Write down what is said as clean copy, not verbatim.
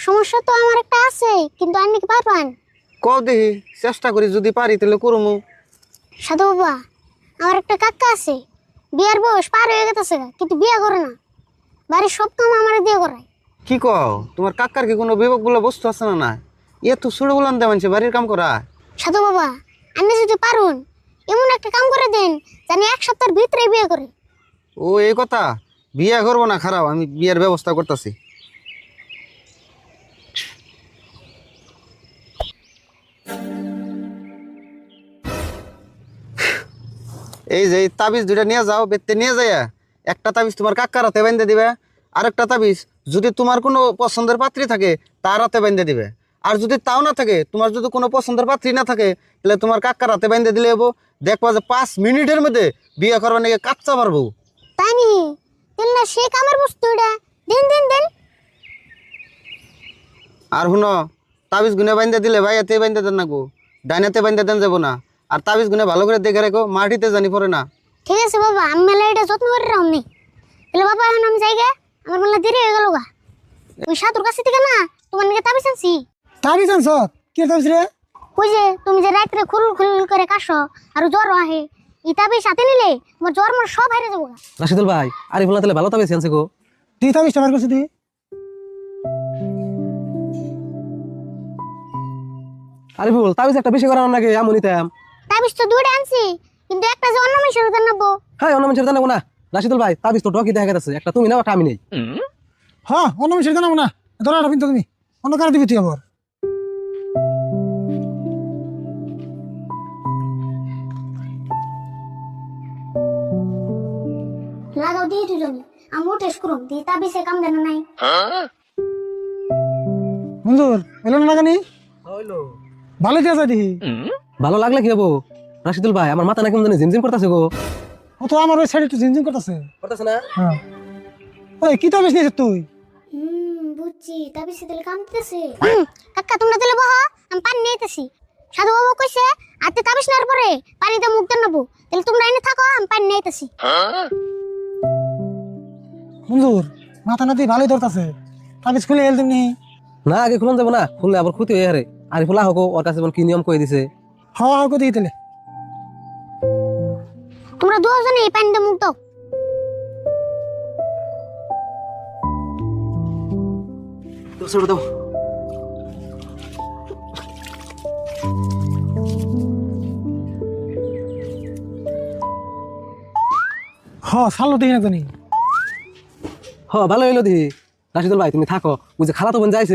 সমস্যা তো আমার একটা আছে, কিন্তু আপনি কি পারবেন? কও দেখি, চেষ্টা করি, যদি পারি তাহলে করমু। সাধু বাবা, আমার একটা কাকা আছে, বিয়ার বয়স পার হয়ে গেছে কিন্তু বিয়া করে না। বাড়ির সব কাম আমার দিয়ে করায়। কি কও, তোমার কাকার কি কোনো বিবেক বলে বস্তু আছে না? না এত ছোট বলান দে মানুষে বাড়ির কাম করা। সাধু বাবা, আপনি যদি পারুন এমন একটা কাম করে দেন জানি 1 সপ্তাহের ভিতরে বিয়ে করে। ও এই কথা, বিয়া করবো না, খারাপ, আমি বিয়ের ব্যবস্থা করতেছি। এই যে এই তাবিজ দুইটা নিয়ে যাও, বেতে নিয়ে যাইয়া একটা তাবিজ তোমার কাকার হাতে বেঁধে দিবে, আরেকটা তাবিজ যদি তোমার কোনো পছন্দের পাত্রী থাকে তার হাতে বেঁধে দিবে। আর যদি তাও না থাকে, তোমার যদি কোনো পছন্দের পাত্রী না থাকে, তাহলে তোমার কাকার হাতে বেঁধে দিলে হবো। দেখবা যে 5 মিনিটের মধ্যে বিয়ে করবার নাকি কাচ্চা পারবো। তাই নি? তাহলে না সেই কামের বস্তু এটা দিন দিন দিন। আর শুনো, তাবিজ গুনে বাইন্দে দিলে ভাই এতে বাইন্দে দেন না গো, ডাইনাতে বাইন্দে দেন যাবো না। আর তাবিজ গুনে ভালো করে দেখে রেখো, মাটিতে জানি পড়ে না। ঠিক আছে বাবা, আমি মেলা এটা যত্ন করে রাখুন নি। তাহলে বাবা এখন আমি যাই গে, আমার মেলা দেরি হয়ে গেল গা। ওই সাধুর কাছে থেকে না তোমার নাকি তাবিজ আনছি। তাবিজ আনছ? কি তাবিজ রে? ওই যে তুমি যে রাত্রে খুল খুল করে কাশো আর জ্বর আহে, এই তাবিজ সাথে নিলে তোমার জ্বর মর সব হারিয়ে যাবো গা। রাশিদুল ভাই, আরিফুল তাহলে ভালো তাবিজ আনছে গো। তুই তাবিজটা বার করছিস তুই? আরিফুল, তাবিজ একটা বেশি করার নাকি আমি নিতাম। তাবিজ তো দুইটা আনছি, কিন্তু একটা যে অন্য মানুষের উদার নেবো। হ্যাঁ, অন্য মানুষের জানাবো না। রাশিদুল ভাই, তাবিজ তো ডকি দেখা গেছে, একটা তুমি নাও, একটা আমি নেই। হ্যাঁ, অন্য মানুষের জানাবো না। ধরাটা কিন্তু তুমি অন্য কারো দিবি তুই আবার। লাগাও দিয়ে দুজনে, আমি টেস্ট করুন দিয়ে তাবিজে কাম দেন নাই। মঞ্জুর এলো না লাগানি? ভালো দিয়া যায় দেখি। ভালো লাগলে কি হবো রাশিদুল ভাই? আমার মাথা নাকি জানি ঝিমঝিম করতেছে গো। ও তো আমার ওই সাইডে একটু ঝিনঝিন করতেছে। করতেছে না? হ্যাঁ। ওই কি তাবিজ নিয়েছিস তুই? বুঝছি, তাবিজে দিলে কাম দিতেছে। কাকা তোমরা দিলে বহ, আমি পানি নিতেছি। সাধু বাবা কইছে আতে তাবিজ নেওয়ার পরে পানিতে মুখ দেন নেবো। তাহলে তোমরা এনে থাকো, আমি পানি নিতেছি। মঞ্জুর মাথা নাতি ভালোই ধরতেছে। তাবিজ খুলে এল তুমি? না, আগে খুলন যাবো না, খুললে আবার ক্ষতি হয়ে হারে। আরিফুল হোক, ওর কাছে কি নিয়ম কয়ে দিছে। হওয়া হোক দেখি তাহলে। তোমরা দুজনে এই পানিতে মুখ দাও। দাও। হ্যাঁ, সালো দেখি না জানি। ভালো হইলো দিহি। রাশিদুল ভাই, তুমি থাকো, ওই যে খালা তো বোন যাইছে।